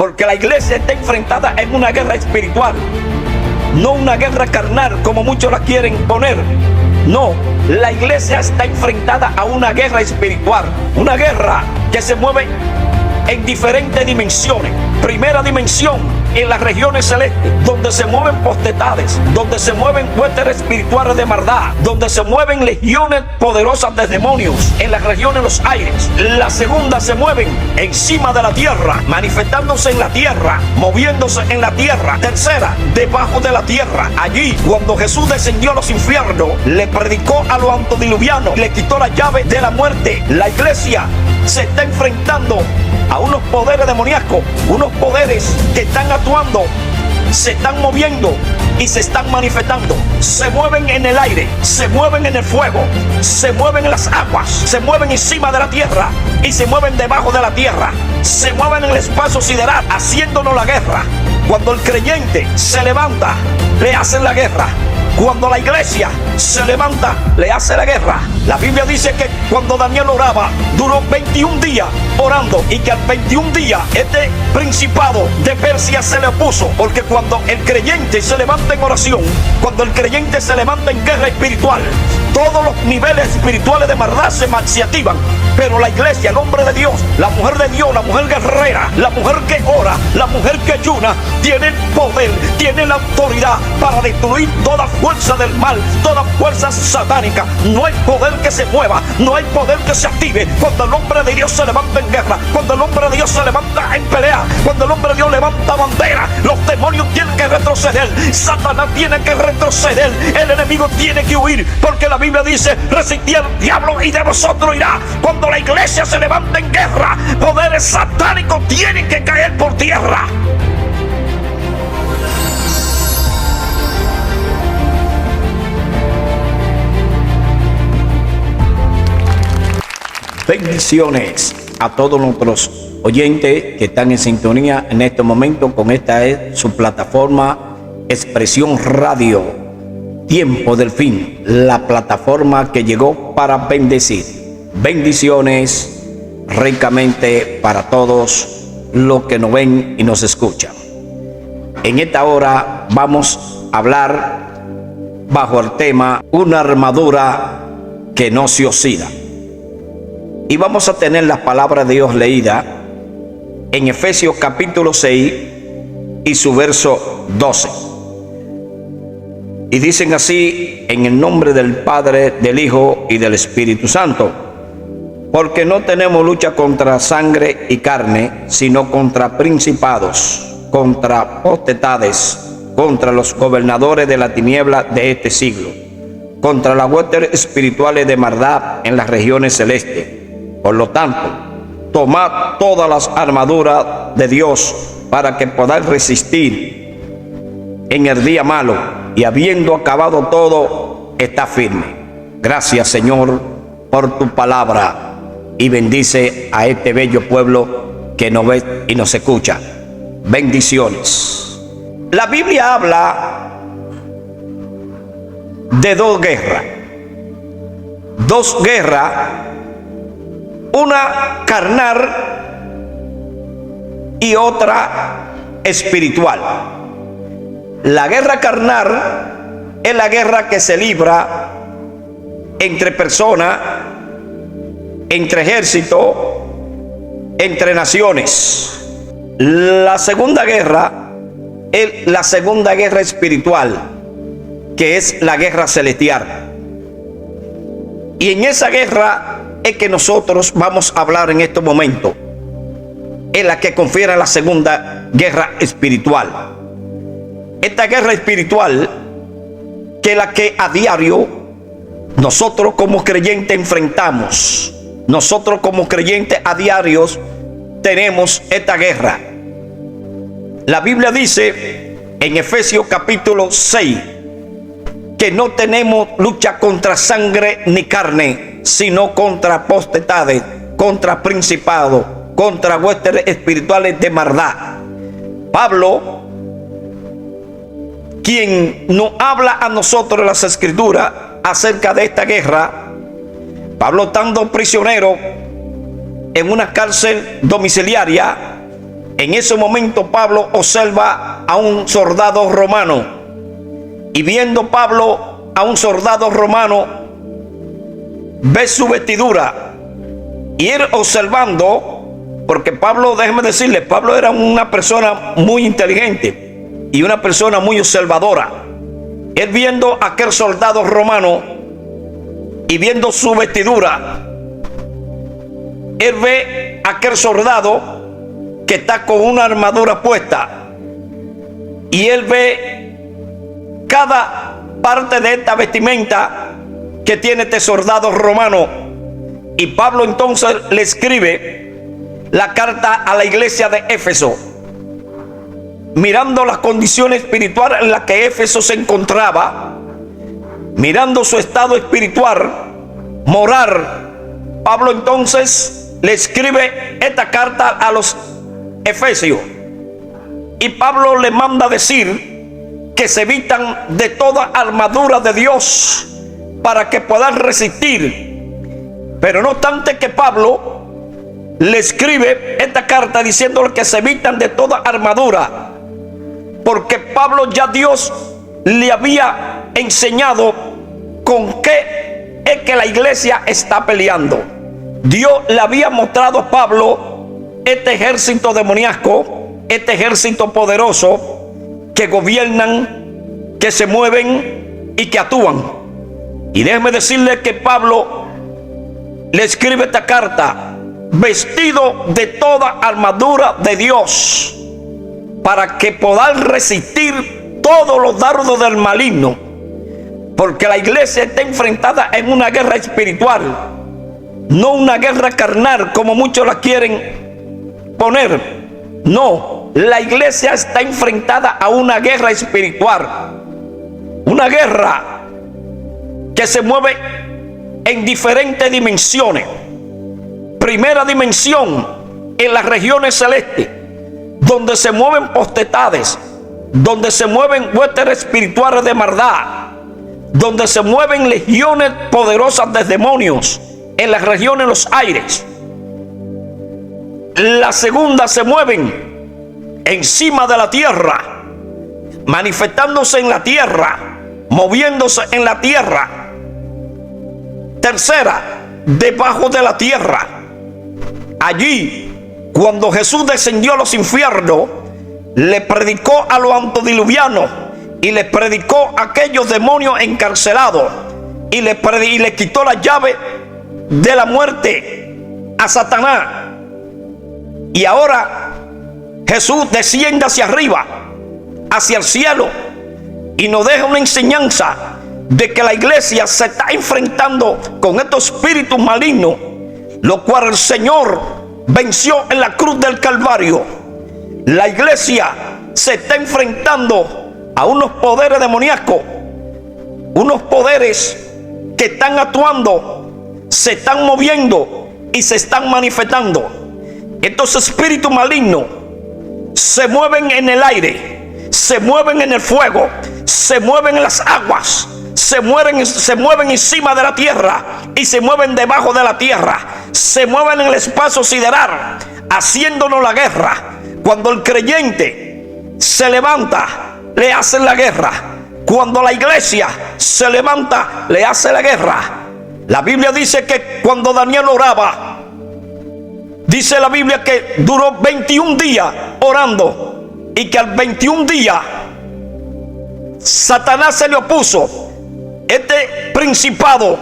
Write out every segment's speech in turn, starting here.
Porque la iglesia está enfrentada en una guerra espiritual, no una guerra carnal como muchos la quieren poner. No, la iglesia está enfrentada a una guerra espiritual, una guerra que se mueve en diferentes dimensiones. Primera dimensión, en las regiones celestes, donde se mueven potestades, donde se mueven huestes espirituales de maldad, donde se mueven legiones poderosas de demonios, en las regiones de los aires. La segunda, se mueven encima de la tierra, manifestándose en la tierra, moviéndose en la tierra. Tercera, debajo de la tierra. Allí, cuando Jesús descendió a los infiernos, le predicó a los antediluvianos, le quitó la llave de la muerte. La iglesia se está enfrentando a unos poderes demoníacos, unos poderes que están actuando, se están moviendo y se están manifestando. Se mueven en el aire, se mueven en el fuego, se mueven en las aguas, se mueven encima de la tierra y se mueven debajo de la tierra. Se mueven en el espacio sideral, haciéndonos la guerra. Cuando el creyente se levanta, le hacen la guerra. Cuando la iglesia se levanta, le hace la guerra. La Biblia dice que cuando Daniel oraba, duró 21 días orando, y que al 21 días este principado de Persia se le opuso. Porque cuando el creyente se levanta en oración, cuando el creyente se levanta en guerra espiritual, todos los niveles espirituales de maldad se activan. Pero la iglesia, el hombre de Dios, la mujer de Dios, la mujer guerrera, la mujer que ora, la mujer que ayuna, tiene el poder, tiene la autoridad para destruir toda fuerza del mal, toda fuerza satánica. No hay poder que se mueva, no hay poder que se active cuando el hombre de Dios se levanta en guerra, cuando el hombre de Dios se levanta en pelea, cuando el hombre de Dios levanta bandera. Los demonios tienen que retroceder, Satanás tiene que retroceder, el enemigo tiene que huir, porque la Biblia dice: resistid al diablo y de vosotros irá. Cuando la iglesia se levanta en guerra, poderes satánicos tienen que caer por tierra. Bendiciones a todos nuestros oyentes que están en sintonía en este momento con esta es su plataforma Expresión Radio, Tiempo del Fin, la plataforma que llegó para bendecir. Bendiciones ricamente para todos los que nos ven y nos escuchan. En esta hora vamos a hablar bajo el tema una armadura que no se oxida. Y vamos a tener la palabra de Dios leída en Efesios capítulo 6 y su verso 12. Y dicen así: en el nombre del Padre, del Hijo y del Espíritu Santo. Porque no tenemos lucha contra sangre y carne, sino contra principados, contra potestades, contra los gobernadores de la tiniebla de este siglo, contra las huestes espirituales de maldad en las regiones celestes. Por lo tanto, tomad todas las armaduras de Dios para que podáis resistir en el día malo, y habiendo acabado todo, está firme. Gracias, Señor, por tu palabra, y bendice a este bello pueblo que nos ve y nos escucha. Bendiciones. La Biblia habla de dos guerras, una carnal y otra espiritual. La guerra carnal es la guerra que se libra entre personas, entre ejércitos, entre naciones. La segunda guerra es la segunda guerra espiritual, que es la guerra celestial. Y en esa guerra es que nosotros vamos a hablar en este momento, en la que confiere la segunda guerra espiritual. Esta guerra espiritual, que es la que a diario nosotros como creyentes enfrentamos. Nosotros como creyentes a diario tenemos esta guerra. La Biblia dice en Efesios capítulo 6 que no tenemos lucha contra sangre ni carne, sino contra potestades, contra principados, contra huestes espirituales de maldad. Pablo, quien nos habla a nosotros en las Escrituras acerca de esta guerra, Pablo, estando prisionero en una cárcel domiciliaria, En ese momento Pablo observa a un soldado romano, y viendo Pablo a un soldado romano, ve su vestidura, y él observando, porque Pablo, déjeme decirle, Pablo era una persona muy inteligente y una persona muy observadora. Él viendo a aquel soldado romano y viendo su vestidura, él ve a aquel soldado que está con una armadura puesta, y él ve cada parte de esta vestimenta que tiene este soldado romano. Y Pablo entonces le escribe la carta a la iglesia de Éfeso, mirando las condiciones espirituales en las que Éfeso se encontraba, mirando su estado espiritual, moral. Pablo entonces le escribe esta carta a los Efesios, y Pablo le manda decir que se vistan de toda armadura de Dios para que puedan resistir. Pero no obstante que Pablo le escribe esta carta diciéndole que se vistan de toda armadura, porque Pablo ya Dios le había enseñado con qué es que la iglesia está peleando. Dios le había mostrado a Pablo este ejército demoníaco, este ejército poderoso que gobiernan, que se mueven y que actúan. Y déjeme decirle que Pablo le escribe esta carta vestido de toda armadura de Dios para que podáis resistir todos los dardos del maligno, porque la iglesia está enfrentada en una guerra espiritual, no una guerra carnal como muchos la quieren poner. No, la iglesia está enfrentada a una guerra espiritual, una guerra que se mueve en diferentes dimensiones. Primera dimensión, en las regiones celestes, donde se mueven potestades, donde se mueven huestes espirituales de maldad, donde se mueven legiones poderosas de demonios en las regiones de los aires. La segunda, se mueven encima de la tierra, manifestándose en la tierra, moviéndose en la tierra. Tercera, debajo de la tierra. Allí, cuando Jesús descendió a los infiernos, le predicó a los antediluvianos y le predicó a aquellos demonios encarcelados, y le quitó la llave de la muerte a Satanás. Y ahora Jesús desciende hacia arriba, hacia el cielo, y nos deja una enseñanza de que la iglesia se está enfrentando con estos espíritus malignos, lo cual el Señor venció en la cruz del Calvario. La iglesia se está enfrentando a unos poderes demoníacos, unos poderes que están actuando, se están moviendo y se están manifestando. Estos espíritus malignos se mueven en el aire, se mueven en el fuego, se mueven en las aguas, se mueven encima de la tierra y se mueven debajo de la tierra, se mueven en el espacio sideral, haciéndonos la guerra. Cuando el creyente se levanta, le hacen la guerra. Cuando la iglesia se levanta, le hace la guerra. La Biblia dice que cuando Daniel oraba, dice la Biblia que duró 21 días orando, y que al 21 día Satanás se le opuso. Este principado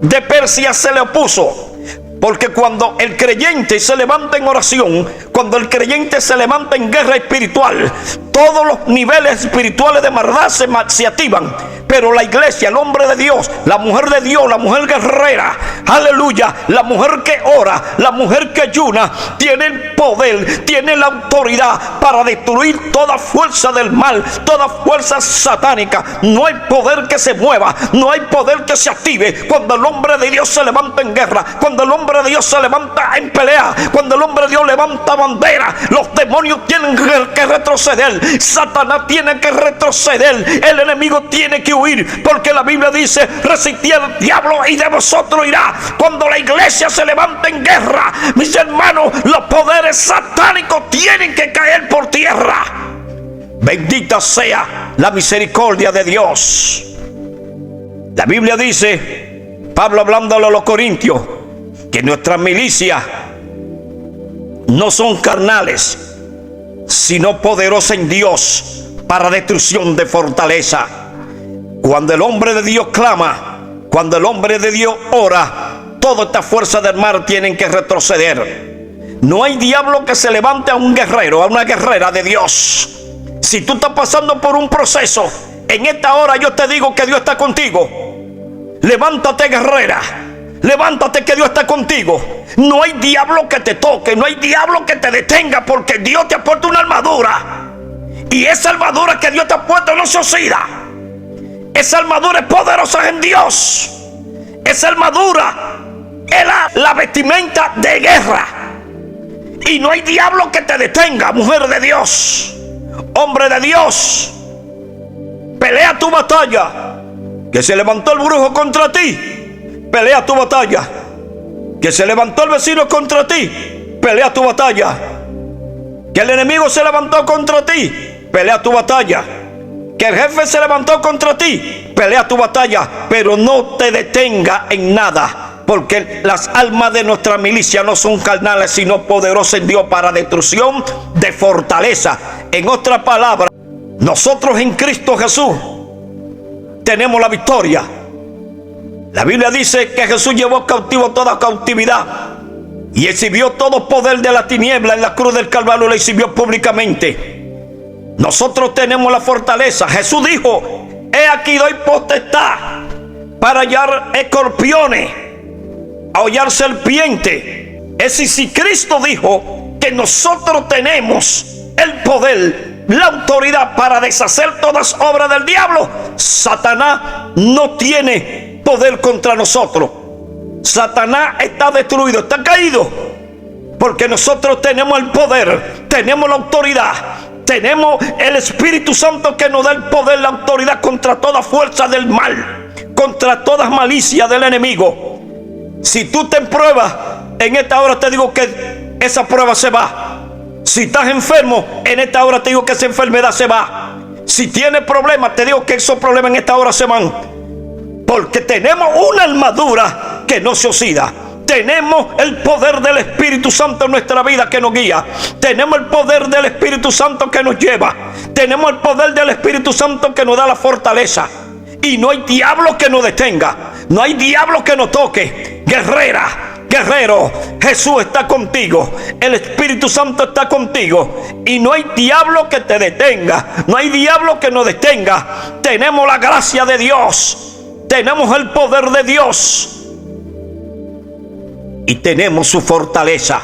de Persia se le opuso, porque cuando el creyente se levanta en oración, cuando el creyente se levanta en guerra espiritual, todos los niveles espirituales de maldad se activan. Pero la iglesia, el hombre de Dios, la mujer de Dios, la mujer guerrera, aleluya, la mujer que ora, la mujer que ayuna, tiene el poder, tiene la autoridad para destruir toda fuerza del mal, toda fuerza satánica. No hay poder que se mueva, no hay poder que se active cuando el hombre de Dios se levanta en guerra, cuando el hombre de Dios se levanta en pelea, cuando el hombre de Dios levanta bandera. Los demonios tienen que retroceder, Satanás tiene que retroceder, el enemigo tiene que huir, porque la Biblia dice: resistid al diablo y de vosotros irá. Cuando la iglesia se levanta en guerra, mis hermanos, los poderes satánicos tienen que caer por tierra. Bendita sea la misericordia de Dios. La Biblia dice, Pablo hablándole a los corintios, que nuestras milicias no son carnales, sino poderosas en Dios para destrucción de fortaleza. Cuando el hombre de Dios clama, cuando el hombre de Dios ora, toda esta fuerza del mar tienen que retroceder. No hay diablo que se levante a un guerrero, a una guerrera de Dios. Si tú estás pasando por un proceso, en esta hora yo te digo que Dios está contigo. Levántate, guerrera. Levántate, que Dios está contigo. No hay diablo que te toque, no hay diablo que te detenga, porque Dios te ha puesto una armadura. Y esa armadura que Dios te ha puesto no se oxida. Esa armadura es poderosa en Dios. Esa armadura es la vestimenta de guerra. Y no hay diablo que te detenga, mujer de Dios, hombre de Dios. Pelea tu batalla. Que se levantó el brujo contra ti, pelea tu batalla. Que se levantó el vecino contra ti, pelea tu batalla. Que el enemigo se levantó contra ti, pelea tu batalla. Que el jefe se levantó contra ti, pelea tu batalla. Pero no te detenga en nada, porque las almas de nuestra milicia no son carnales, sino poderosas en Dios para destrucción de fortaleza. En otras palabras, nosotros en Cristo Jesús tenemos la victoria. La Biblia dice que Jesús llevó cautivo toda cautividad y exhibió todo poder de la tiniebla en la cruz del Calvario, lo exhibió públicamente. Nosotros tenemos la fortaleza. Jesús dijo: he aquí doy potestad para hallar escorpiones, a hollar serpientes. Es decir, si Cristo dijo que nosotros tenemos el poder, la autoridad para deshacer todas obras del diablo, Satanás no tiene poder contra nosotros. Satanás está destruido, está caído, porque nosotros tenemos el poder, tenemos la autoridad, tenemos el Espíritu Santo que nos da el poder, la autoridad contra toda fuerza del mal, contra toda malicia del enemigo. Si tú te pruebas, en esta hora te digo que esa prueba se va. Si estás enfermo, en esta hora te digo que esa enfermedad se va. Si tienes problemas, te digo que esos problemas en esta hora se van. Porque tenemos una armadura que no se oxida. Tenemos el poder del Espíritu Santo en nuestra vida que nos guía. Tenemos el poder del Espíritu Santo que nos lleva. Tenemos el poder del Espíritu Santo que nos da la fortaleza. Y no hay diablo que nos detenga. No hay diablo que nos toque. Guerrera, guerrero, Jesús está contigo. El Espíritu Santo está contigo. Y no hay diablo que te detenga. No hay diablo que nos detenga. Tenemos la gracia de Dios. Tenemos el poder de Dios. Y tenemos su fortaleza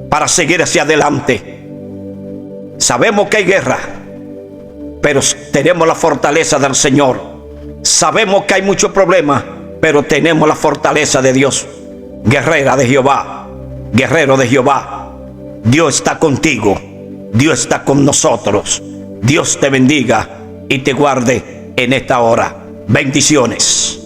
para seguir hacia adelante. Sabemos que hay guerra, pero tenemos la fortaleza del Señor. Sabemos que hay muchos problemas, pero tenemos la fortaleza de Dios. Guerrera de Jehová, guerrero de Jehová, Dios está contigo, Dios está con nosotros. Dios te bendiga y te guarde en esta hora. Bendiciones.